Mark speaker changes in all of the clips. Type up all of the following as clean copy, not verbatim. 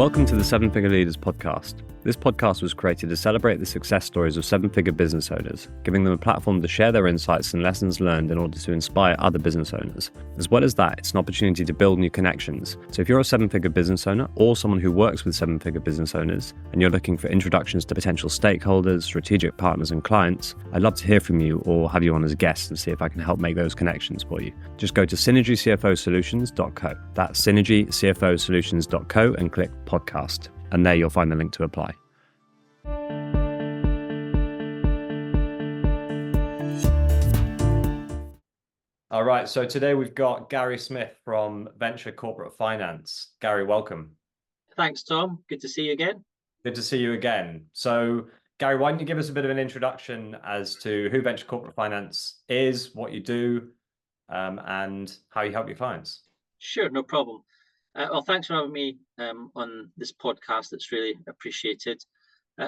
Speaker 1: Welcome to the Seven Figure Leaders podcast. This podcast was created to celebrate the success stories of seven-figure business owners, giving them a platform to share their insights and lessons learned in order to inspire other business owners. As well as that, it's an opportunity to build new connections. So if you're a seven-figure business owner or someone who works with seven-figure business owners and you're looking for introductions to potential stakeholders, strategic partners and clients, I'd love to hear from you or have you on as a guest and see if I can help make those connections for you. Just go to synergycfosolutions.co. That's synergycfosolutions.co and click podcast. And there you'll find the link to apply. All right, so today we've got Gary Smith from Venture Corporate Finance. Gary, welcome.
Speaker 2: Thanks, Tom. Good to see you again.
Speaker 1: Good to see you again. So, Gary, why don't you give us a bit of an introduction as to who Venture Corporate Finance is, what you do, and how you help your clients?
Speaker 2: Sure, no problem. Well, thanks for having me on this podcast. It's really appreciated.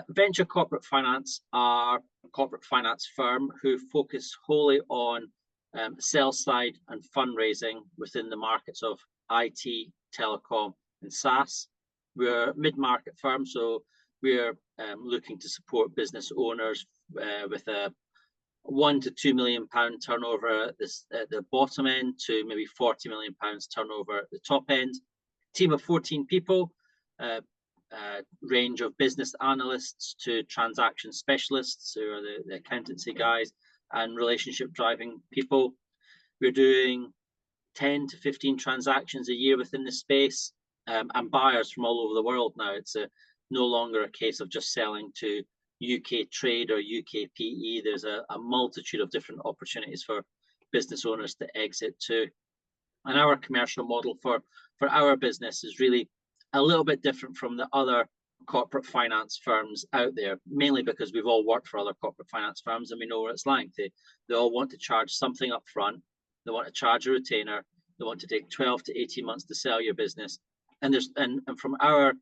Speaker 2: Venture Corporate Finance are a corporate finance firm who focus wholly on sales side and fundraising within the markets of IT, telecom, and SaaS. We're a mid-market firm, so we're looking to support business owners with a £1 to £2 million turnover at the bottom end to maybe £40 million turnover at the top end. Team of 14 people, range of business analysts to transaction specialists, who are the accountancy guys, and relationship driving people. We're doing 10 to 15 transactions a year within the space, and buyers from all over the world now. It's no longer a case of just selling to UK trade or UK PE. There's a multitude of different opportunities for business owners to exit to. And our commercial model for our business is really a little bit different from the other corporate finance firms out there, mainly because we've all worked for other corporate finance firms and we know what it's like. They all want to charge something up front. They want to charge a retainer. They want to take 12 to 18 months to sell your business. And from our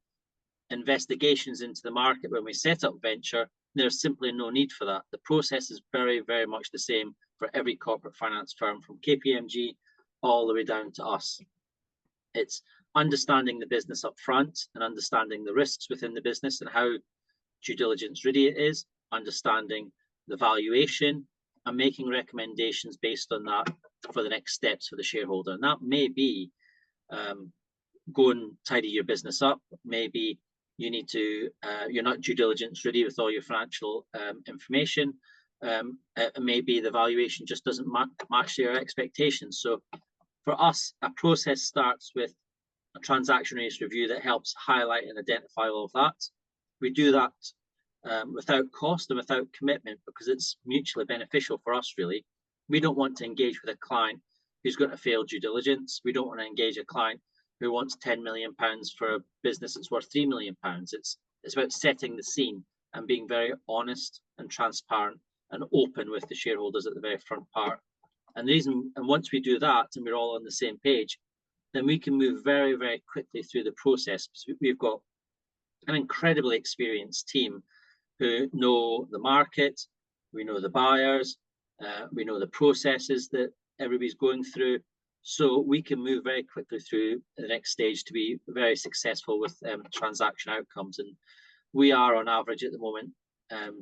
Speaker 2: investigations into the market when we set up Venture, there's simply no need for that. The process is very, very much the same for every corporate finance firm, from KPMG all the way down to us. It's understanding the business up front and understanding the risks within the business and how due diligence ready it is, understanding the valuation and making recommendations based on that for the next steps for the shareholder. And that may be go and tidy your business up. Maybe you need to, you're not due diligence ready with all your financial information. Maybe the valuation just doesn't match your expectations. So for us, a process starts with a transaction race review that helps highlight and identify all of that. We do that without cost and without commitment because it's mutually beneficial for us, really. We don't want to engage with a client who's going to fail due diligence. We don't want to engage a client who wants £10 million for a business that's worth £3 million. It's about setting the scene and being very honest and transparent and open with the shareholders at the very front part. And once we do that and we're all on the same page, then we can move very, very quickly through the process. We've got an incredibly experienced team who know the market, we know the buyers, we know the processes that everybody's going through. So we can move very quickly through the next stage to be very successful with transaction outcomes. And we are on average at the moment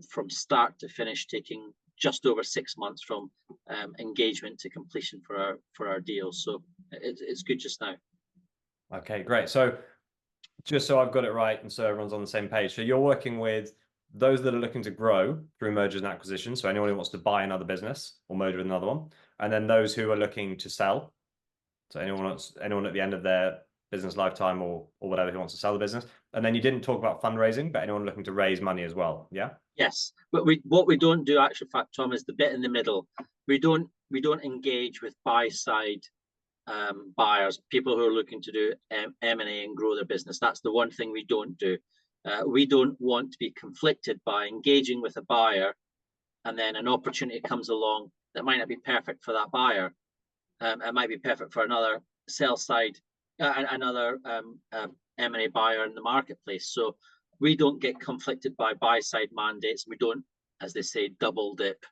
Speaker 2: from start to finish taking just over 6 months from engagement to completion for our deals. So it's good just now.
Speaker 1: Okay, great. So just so I've got it right and so everyone's on the same page. So you're working with those that are looking to grow through mergers and acquisitions. So anyone who wants to buy another business or merge with another one. And then those who are looking to sell. So anyone at the end of their business lifetime or whatever who wants to sell the business. And then you didn't talk about fundraising, but anyone looking to raise money as well. Yeah.
Speaker 2: Yes, but what we don't do, actually, fact, Tom, is the bit in the middle. We don't engage with buy side buyers, people who are looking to do M&A and grow their business. That's the one thing we don't do. We don't want to be conflicted by engaging with a buyer, and then an opportunity comes along that might not be perfect for that buyer. It might be perfect for another sell side, another M&A buyer in the marketplace. So we don't get conflicted by buy side mandates. We don't, as they say, double dip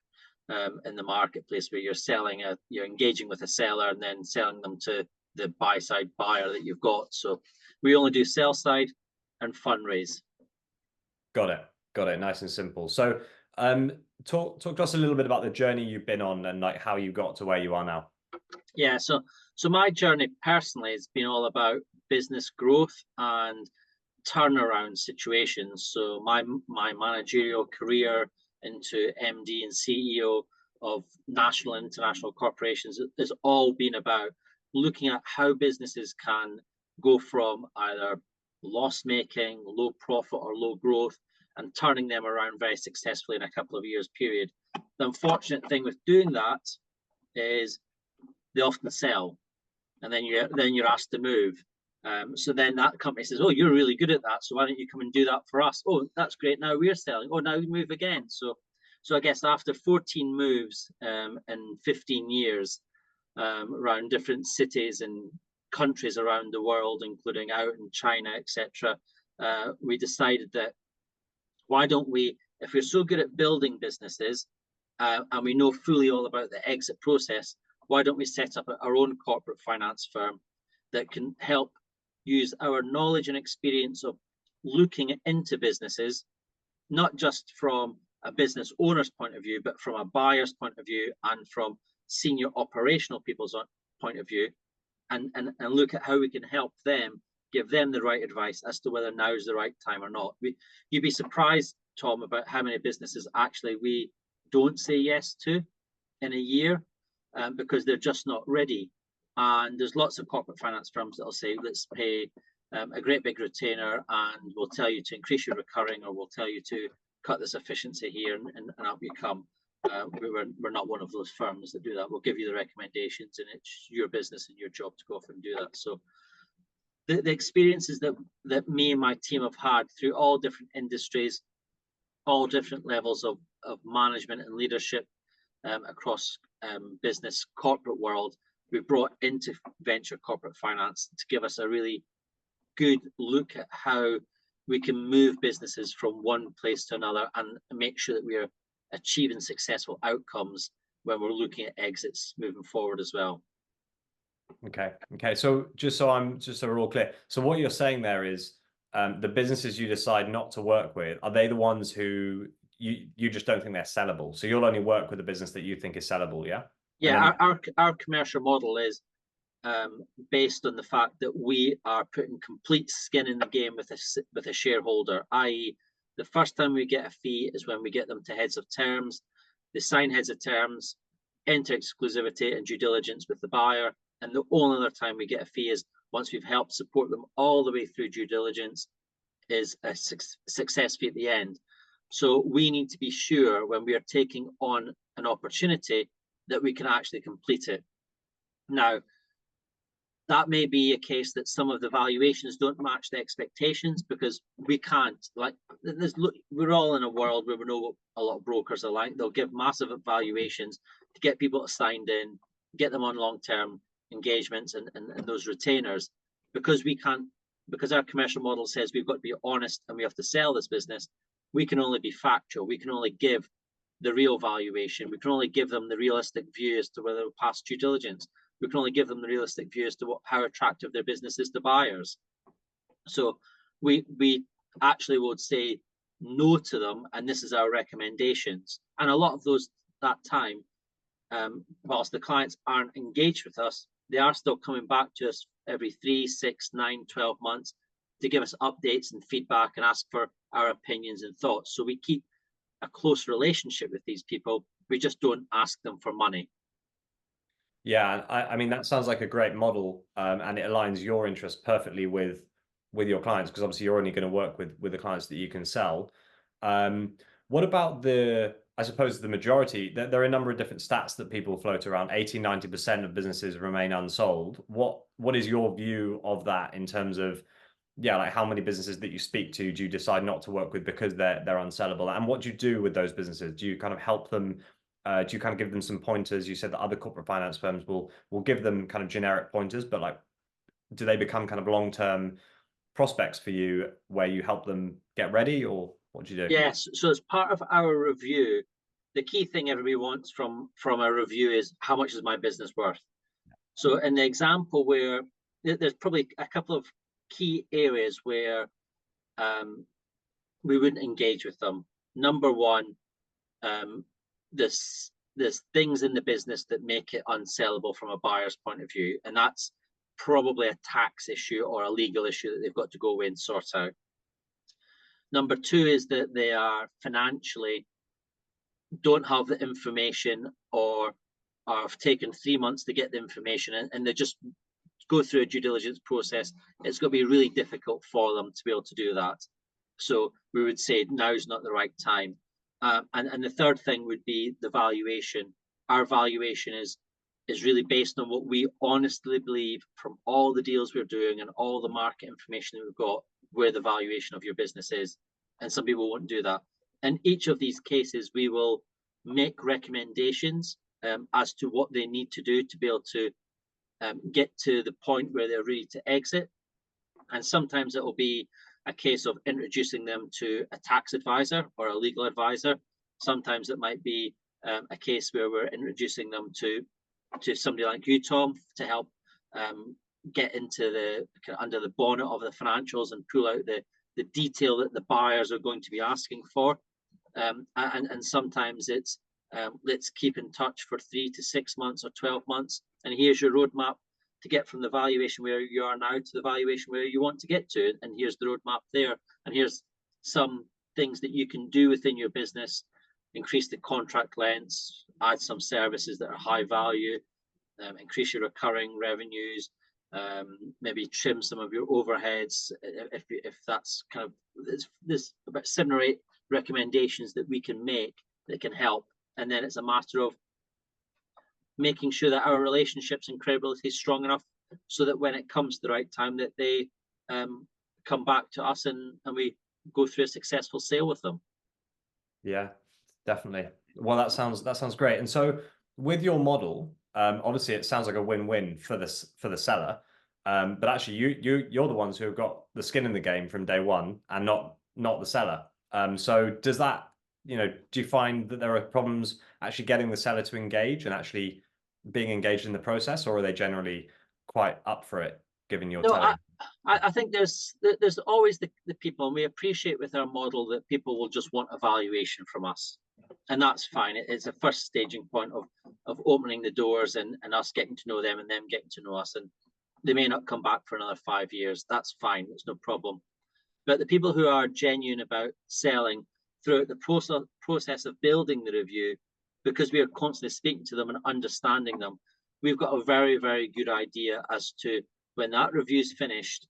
Speaker 2: in the marketplace where you're engaging with a seller and then selling them to the buy side buyer that you've got. So we only do sell side. and fundraise.
Speaker 1: Got it. Got it. Nice and simple. So, talk to us a little bit about the journey you've been on and like how you got to where you are now.
Speaker 2: Yeah, so my journey personally has been all about business growth and turnaround situations. So my managerial career into MD and CEO of national and international corporations has all been about looking at how businesses can go from either loss making, low profit, or low growth, and turning them around very successfully in a couple of years period. The unfortunate thing with doing that is they often sell, and then you're asked to move. So then that company says, "Oh, you're really good at that. So why don't you come and do that for us?" "Oh, that's great. Now we're selling. Oh, now we move again." So I guess after 14 moves in 15 years around different cities and countries around the world, including out in China, etc., we decided that why don't we, if we're so good at building businesses and we know fully all about the exit process, why don't we set up our own corporate finance firm that can help use our knowledge and experience of looking into businesses, not just from a business owner's point of view, but from a buyer's point of view and from senior operational people's point of view, and look at how we can help them, give them the right advice as to whether now is the right time or not. You'd be surprised, Tom, about how many businesses actually we don't say yes to in a year because they're just not ready. And there's lots of corporate finance firms that'll say, let's pay a great big retainer and we'll tell you to increase your recurring, or we'll tell you to cut this efficiency here and up you come. We're not one of those firms that do that. We'll give you the recommendations and it's your business and your job to go off and do that. So the experiences that me and my team have had through all different industries, all different levels of management and leadership across business corporate world, we brought into venture corporate finance to give us a really good look at how we can move businesses from one place to another and make sure that we are achieving successful outcomes when we're looking at exits moving forward as well.
Speaker 1: Okay. So just so we're all clear. So what you're saying there is the businesses you decide not to work with, are they the ones who you just don't think they're sellable? So you'll only work with a business that you think is sellable, yeah?
Speaker 2: Yeah, our commercial model is based on the fact that we are putting complete skin in the game with a shareholder, i.e. the first time we get a fee is when we get them to heads of terms. They sign heads of terms, enter exclusivity and due diligence with the buyer, and the only other time we get a fee is once we've helped support them all the way through due diligence, is a success fee at the end. So we need to be sure when we are taking on an opportunity that we can actually complete it. Now, that may be a case that some of the valuations don't match the expectations because we can't. We're all in a world where we know what a lot of brokers are like. They'll give massive valuations to get people signed in, get them on long-term engagements and those retainers. Because we can't, because our commercial model says we've got to be honest and we have to sell this business, we can only be factual. We can only give the real valuation. We can only give them the realistic view as to whether they'll pass due diligence. We can only give them the realistic view as to how attractive their business is to buyers. So we actually would say no to them, and this is our recommendations. And a lot of those that time, whilst the clients aren't engaged with us, they are still coming back to us every 3, 6, 9, 12 months to give us updates and feedback and ask for our opinions and thoughts. So we keep a close relationship with these people. We just don't ask them for money.
Speaker 1: Yeah, I mean, that sounds like a great model, and it aligns your interest perfectly with your clients, because obviously you're only going to work with the clients that you can sell. What about I suppose the majority, there are a number of different stats that people float around. 80-90% of businesses remain unsold. What is your view of that in terms of, yeah, like how many businesses that you speak to do you decide not to work with because they're unsellable? And what do you do with those businesses? Do you kind of help them? Do you kind of give them some pointers? You said that other corporate finance firms will give them kind of generic pointers, but like, do they become kind of long-term prospects for you where you help them get ready, or what do you do?
Speaker 2: Yes. So as part of our review, the key thing everybody wants from a review is how much is my business worth? So in the example where there's probably a couple of key areas where we wouldn't engage with them. Number one, there's things in the business that make it unsellable from a buyer's point of view, and that's probably a tax issue or a legal issue that they've got to go away and sort out. Number two is that they are financially don't have the information, or have taken 3 months to get the information, and they just go through a due diligence process. It's going to be really difficult for them to be able to do that. So we would say now's not the right time. And the third thing would be the valuation. Our valuation is really based on what we honestly believe from all the deals we're doing and all the market information that we've got, where the valuation of your business is. And some people won't do that. In each of these cases, we will make recommendations as to what they need to do to be able to get to the point where they're ready to exit. And sometimes it will be a case of introducing them to a tax advisor or a legal advisor. Sometimes it might be a case where we're introducing them to somebody like you, Tom, to help get into the under the bonnet of the financials and pull out the detail that the buyers are going to be asking for. And sometimes it's let's keep in touch for 3 to 6 months or 12 months, and here's your roadmap to get from the valuation where you are now to the valuation where you want to get to, and here's the roadmap there, and here's some things that you can do within your business: increase the contract lengths, add some services that are high value, increase your recurring revenues, maybe trim some of your overheads, if that's kind of there's about 7 or 8 recommendations that we can make that can help. And then it's a matter of making sure that our relationships and credibility is strong enough so that when it comes to the right time, that they come back to us and we go through a successful sale with them.
Speaker 1: Yeah, definitely. Well, that sounds great. And so with your model, obviously it sounds like a win-win for the seller, but actually you're the ones who have got the skin in the game from day one, and not the seller. So does that, do you find that there are problems actually getting the seller to engage and actually being engaged in the process, or are they generally quite up for it, given your telling?
Speaker 2: I think there's always the people, and we appreciate with our model that people will just want a valuation from us, and that's fine. It's a first staging point of opening the doors and us getting to know them and them getting to know us, and they may not come back for another 5 years. That's fine, it's no problem. But the people who are genuine about selling throughout the process of building the review, because we are constantly speaking to them and understanding them, we've got a very, very good idea as to when that review is finished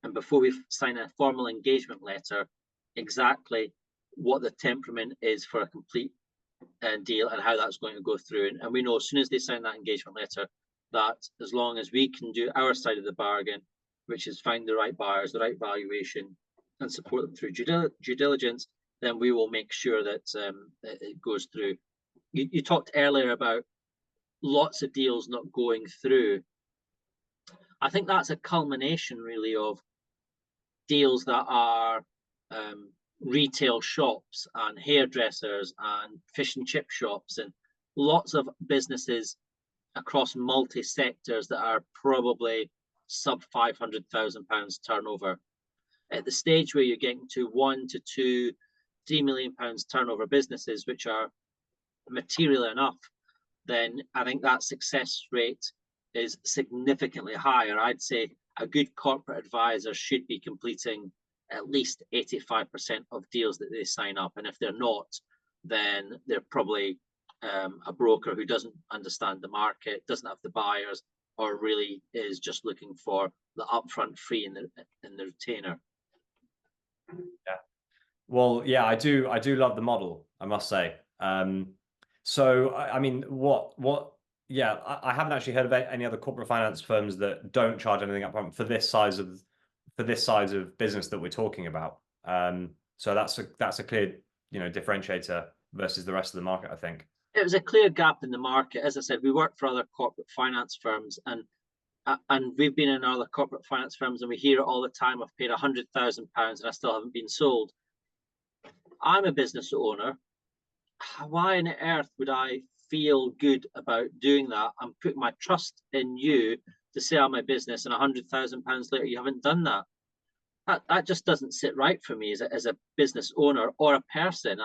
Speaker 2: and before we sign a formal engagement letter, exactly what the temperament is for a complete deal and how that's going to go through. And we know as soon as they sign that engagement letter that as long as we can do our side of the bargain, which is find the right buyers, the right valuation, and support them through due diligence, then we will make sure that it goes through. You talked earlier about lots of deals not going through. I think that's a culmination really of deals that are retail shops and hairdressers and fish and chip shops and lots of businesses across multi-sectors that are probably sub £500,000 turnover. At the stage where you're getting to 1 to 2, £3 million turnover businesses, which are material enough, then I think that success rate is significantly higher. I'd say a good corporate advisor should be completing at least 85% of deals that they sign up. And if they're not, then they're probably a broker who doesn't understand the market, doesn't have the buyers, or really is just looking for the upfront fee in the retainer.
Speaker 1: Yeah. Well, yeah, I do love the model, I must say. So I mean, yeah, I haven't actually heard of any other corporate finance firms that don't charge anything upfront for this size of business that we're talking about. So that's a clear, differentiator versus the rest of the market, I think.
Speaker 2: It was a clear gap in the market. As I said, we work for other corporate finance firms, and we've been in other corporate finance firms, and we hear it all the time. I've paid £100,000 and I still haven't been sold. I'm a business owner. Why on earth would I feel good about doing that? I'm putting my trust in you to sell my business, and £100,000 later you haven't done that. that just doesn't sit right for me as a business owner or a person.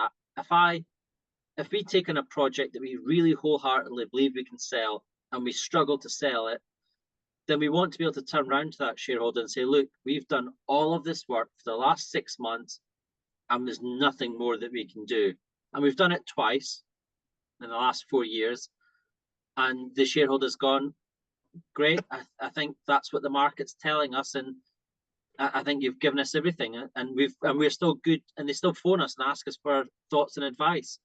Speaker 2: If we take on a project that we really wholeheartedly believe we can sell and we struggle to sell it, then we want to be able to turn around to that shareholder and say, look, we've done all of this work for the last 6 months and there's nothing more that we can do. And we've done it twice in the last 4 years. And the shareholder's gone, great. I think that's what the market's telling us. And I think you've given us everything. And we're still good. And they still phone us and ask us for thoughts and advice.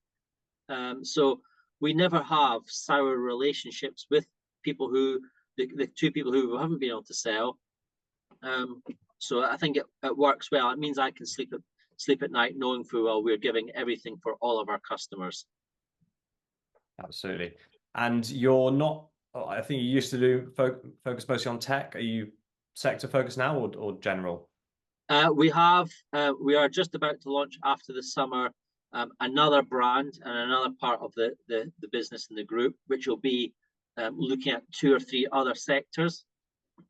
Speaker 2: So we never have sour relationships with people who, the two people who haven't been able to sell. So I think it works well. It means I can sleep at night knowing full well we're giving everything for all of our customers.
Speaker 1: Absolutely. And you're not, I think you used to do focus mostly on tech. Are you sector focused now or general?
Speaker 2: We are just about to launch after the summer another brand and another part of the business in the group, which will be looking at 2 or 3 other sectors.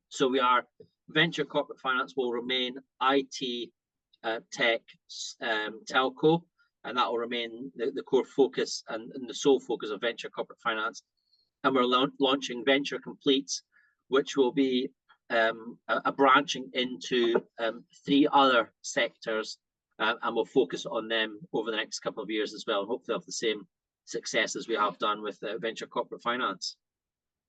Speaker 2: So we are venture corporate finance will remain IT, tech, telco, and that will remain the core focus and the sole focus of venture corporate finance. And we're launching Venture Completes, which will be a branching into 3 other sectors, and we'll focus on them over the next couple of years as well, and hopefully have the same success as we have done with venture corporate finance.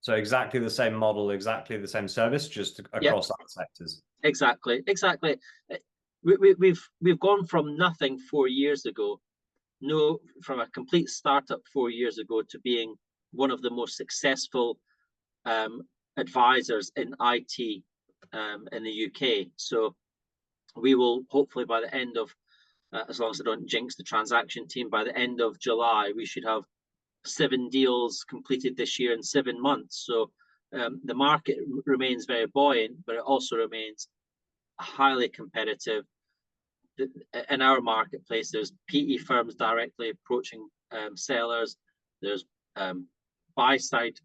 Speaker 1: So exactly the same model, exactly the same service, just across other sectors.
Speaker 2: Exactly. We've gone from nothing 4 years ago, from a complete startup 4 years ago, to being one of the most successful advisors in IT in the UK. So we will hopefully, by the end of, as long as I don't jinx the transaction team, by the end of July, we should have 7 deals completed this year in 7 months. So the market remains very buoyant, but it also remains highly competitive. In our marketplace, there's PE firms directly approaching sellers. There's buy-side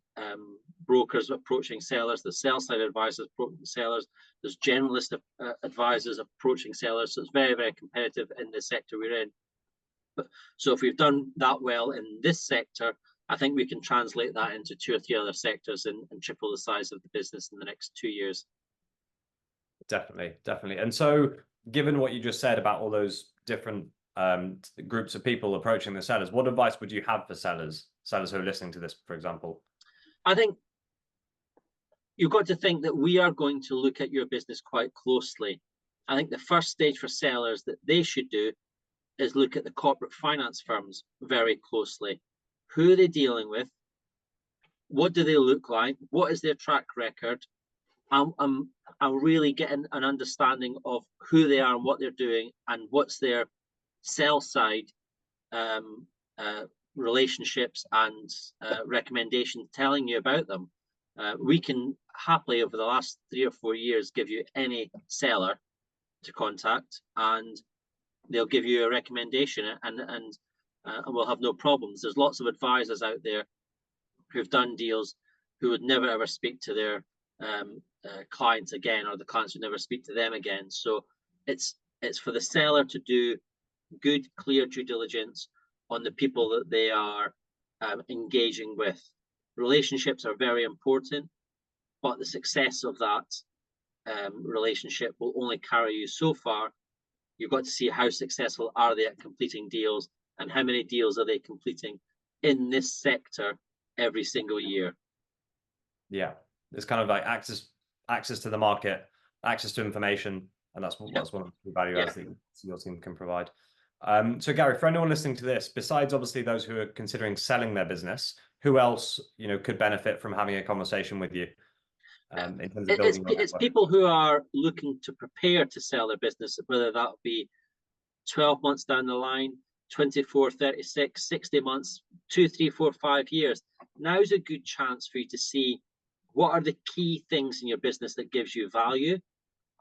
Speaker 2: brokers approaching sellers. There's sell-side advisors approaching sellers. There's generalist advisors approaching sellers. So it's very, very competitive in the sector we're in. So if we've done that well in this sector, I think we can translate that into 2 or 3 other sectors and triple the size of the business in the next 2 years.
Speaker 1: Definitely. And so given what you just said about all those different groups of people approaching the sellers, what advice would you have for sellers who are listening to this, for example?
Speaker 2: I think you've got to think that we are going to look at your business quite closely. I think the first stage for sellers that they should do is look at the corporate finance firms very closely. Who are they dealing with? What do they look like? What is their track record? I'm really getting an understanding of who they are and what they're doing, and what's their sell side relationships and recommendations telling you about them. We can happily, over the last 3 or 4 years, give you any seller to contact, and they'll give you a recommendation, and we'll have no problems. There's lots of advisors out there who've done deals who would never ever speak to their clients again, or the clients would never speak to them again. So it's for the seller to do good, clear due diligence on the people that they are engaging with. Relationships are very important, but the success of that relationship will only carry you so far. You've got to see how successful are they at completing deals, and how many deals are they completing in this sector every single year.
Speaker 1: Yeah, it's kind of like access to the market, access to information, and that's one of the value adds that your team can provide. So Gary, for anyone listening to this, besides obviously those who are considering selling their business, who else could benefit from having a conversation with you? In terms of building
Speaker 2: it's people who are looking to prepare to sell their business, whether that be 12 months down the line, 24, 36, 60 months, 2, 3, 4, 5 years. Now's a good chance for you to see what are the key things in your business that gives you value,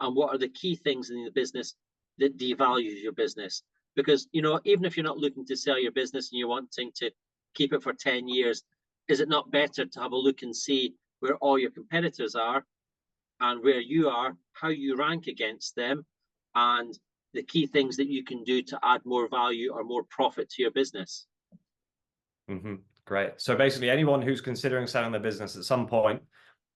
Speaker 2: and what are the key things in the business that devalues your business. Because, even if you're not looking to sell your business and you're wanting to keep it for 10 years, is it not better to have a look and see where all your competitors are and where you are, how you rank against them, and the key things that you can do to add more value or more profit to your business.
Speaker 1: Great. So basically, anyone who's considering selling their business at some point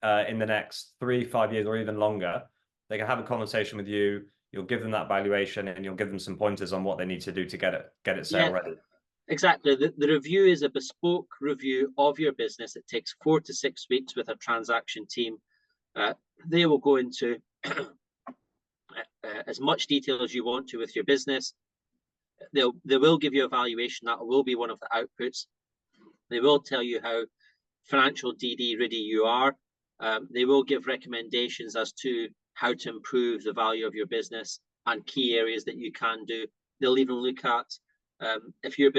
Speaker 1: in the next 3-5 years or even longer, they can have a conversation with you. You'll give them that valuation, and you'll give them some pointers on what they need to do to get it sale ready.
Speaker 2: Exactly. The review is a bespoke review of your business. It takes 4 to 6 weeks with a transaction team. They will go into as much detail as you want to with your business. They will give you a valuation. That will be one of the outputs. They will tell you how financial DD ready you are. They will give recommendations as to how to improve the value of your business and key areas that you can do. They'll even look at if you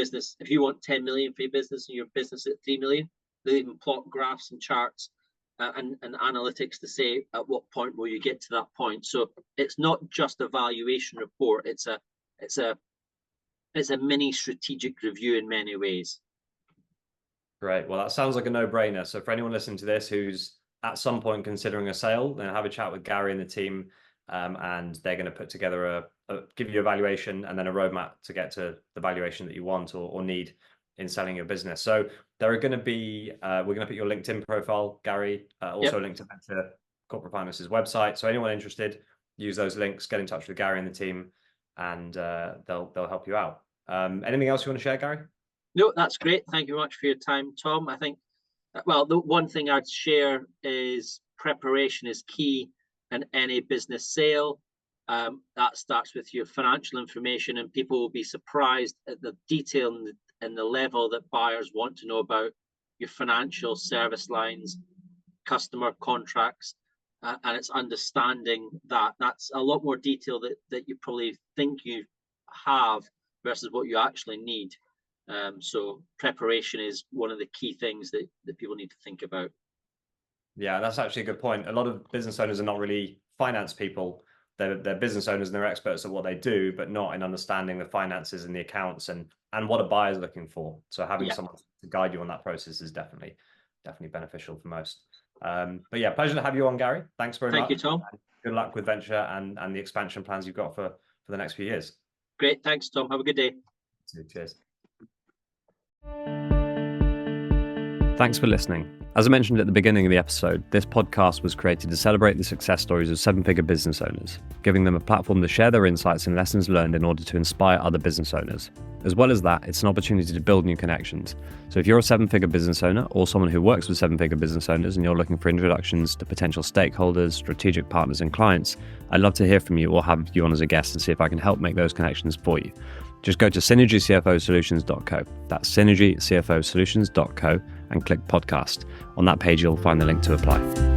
Speaker 2: want 10 million for your business and your business at 3 million, they'll even plot graphs and charts and analytics to say at what point will you get to that point. So it's not just a valuation report. It's a mini strategic review in many ways.
Speaker 1: Great. Well, that sounds like a no-brainer. So for anyone listening to this who's at some point considering a sale, then have a chat with Gary and the team, and they're going to put together give you a valuation and then a roadmap to get to the valuation that you want or need in selling your business. So there are going to be, we're going to put your LinkedIn profile, Gary, also a link to Venture Corporate Finance's website. So anyone interested, use those links, get in touch with Gary and the team, and they'll help you out. Anything else you want to share, Gary?
Speaker 2: No, that's great. Thank you very much for your time, Tom. I think, well, the one thing I'd share is preparation is key in any business sale. That starts with your financial information, and people will be surprised at the detail and the level that buyers want to know about your financial service lines, customer contracts, and it's understanding that that's a lot more detail that you probably think you have versus what you actually need. So preparation is one of the key things that people need to think about.
Speaker 1: Yeah, that's actually a good point. A lot of business owners are not really finance people. They're business owners and they're experts at what they do, but not in understanding the finances and the accounts and what a buyer's looking for. So having someone to guide you on that process is definitely beneficial for most. But yeah, pleasure to have you on, Gary. Thanks very much.
Speaker 2: Thank you, Tom.
Speaker 1: And good luck with Venture and the expansion plans you've got for the next few years.
Speaker 2: Great. Thanks, Tom. Have a good day.
Speaker 1: Cheers. Thanks for listening. As I mentioned at the beginning of the episode, this podcast was created to celebrate the success stories of seven-figure business owners, giving them a platform to share their insights and lessons learned in order to inspire other business owners. As well as that, it's an opportunity to build new connections. So if you're a seven-figure business owner or someone who works with seven-figure business owners and you're looking for introductions to potential stakeholders, strategic partners and clients, I'd love to hear from you or have you on as a guest and see if I can help make those connections for you. Just go to synergycfosolutions.co. That's synergycfosolutions.co and click podcast. On that page, you'll find the link to apply.